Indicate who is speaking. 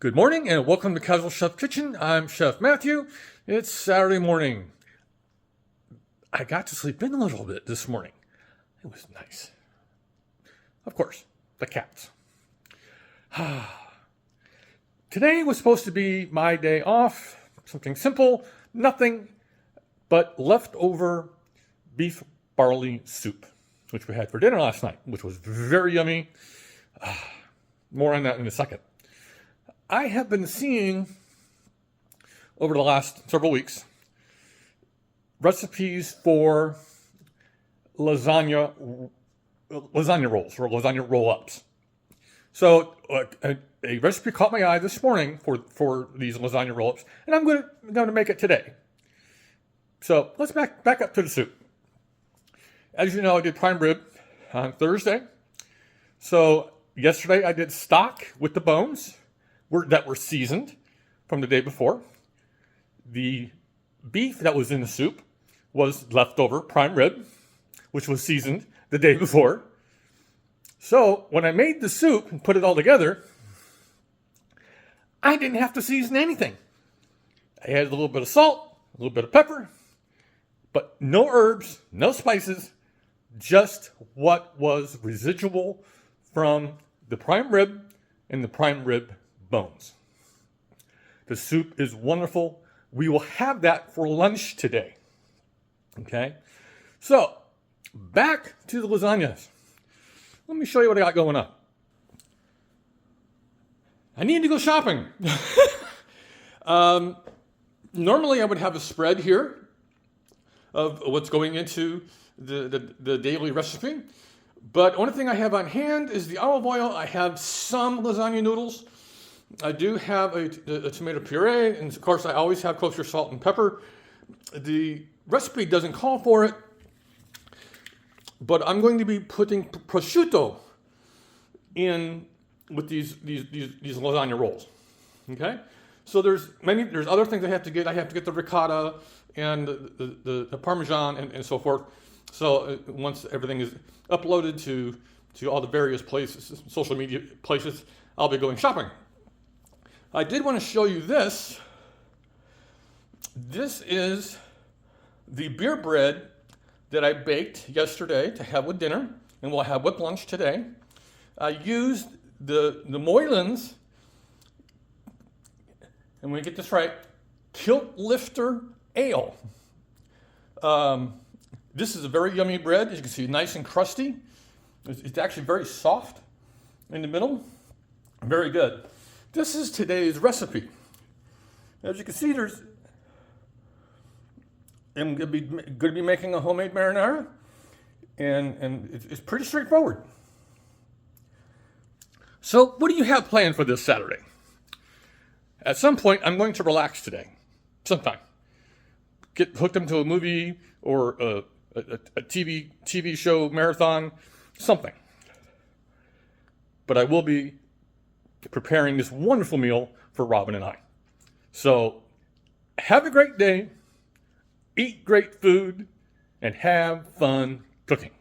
Speaker 1: Good morning and welcome to Casual Chef Kitchen. I'm Chef Matthew. It's Saturday morning. I got to sleep in a little bit this morning. It was nice. Of course, the cats. Today was supposed to be my day off. Something simple, nothing but leftover beef barley soup, which we had for dinner last night, which was very yummy. More on that in a second. I have been seeing over the last several weeks recipes for lasagna rolls or lasagna roll-ups. So a recipe caught my eye this morning for these lasagna roll-ups, and I'm going to make it today. So let's back up to the soup. As you know, I did prime rib on Thursday. So yesterday I did stock with the bones that were seasoned from the day before. The beef that was in the soup was leftover prime rib, which was seasoned the day before. So when I made the soup and put it all together, I didn't have to season anything. I added a little bit of salt, a little bit of pepper, but no herbs, no spices, just what was residual from the prime rib and the prime rib bones. The soup is wonderful. We will have that for lunch today. Okay? So, back to the lasagnas. Let me show you what I got going on. I need to go shopping. Normally I would have a spread here of what's going into the daily recipe. But the only thing I have on hand is the olive oil. I have some lasagna noodles. I do have a tomato puree, and of course I always have kosher salt and pepper. The recipe doesn't call for it, but I'm going to be putting prosciutto in with these lasagna rolls. Okay, so there's other things I have to get. I have to get the ricotta and the parmesan and so forth. So once everything is uploaded to all the various places, social media places, I'll be going shopping. I did want to show you this. This is the beer bread that I baked yesterday to have with dinner, and we'll have with lunch today. I used the Moylan's, and when we get this right, Kilt Lifter Ale. This is a very yummy bread. As you can see, nice and crusty. It's actually very soft in the middle. Very good. This is today's recipe. As you can see, I'm going to be making a homemade marinara, and it's pretty straightforward. So what do you have planned for this Saturday? At some point, I'm going to relax today, sometime. Get hooked into a movie or a TV show marathon, something. But I will be preparing this wonderful meal for Robin and I. So have a great day, eat great food, and have fun cooking.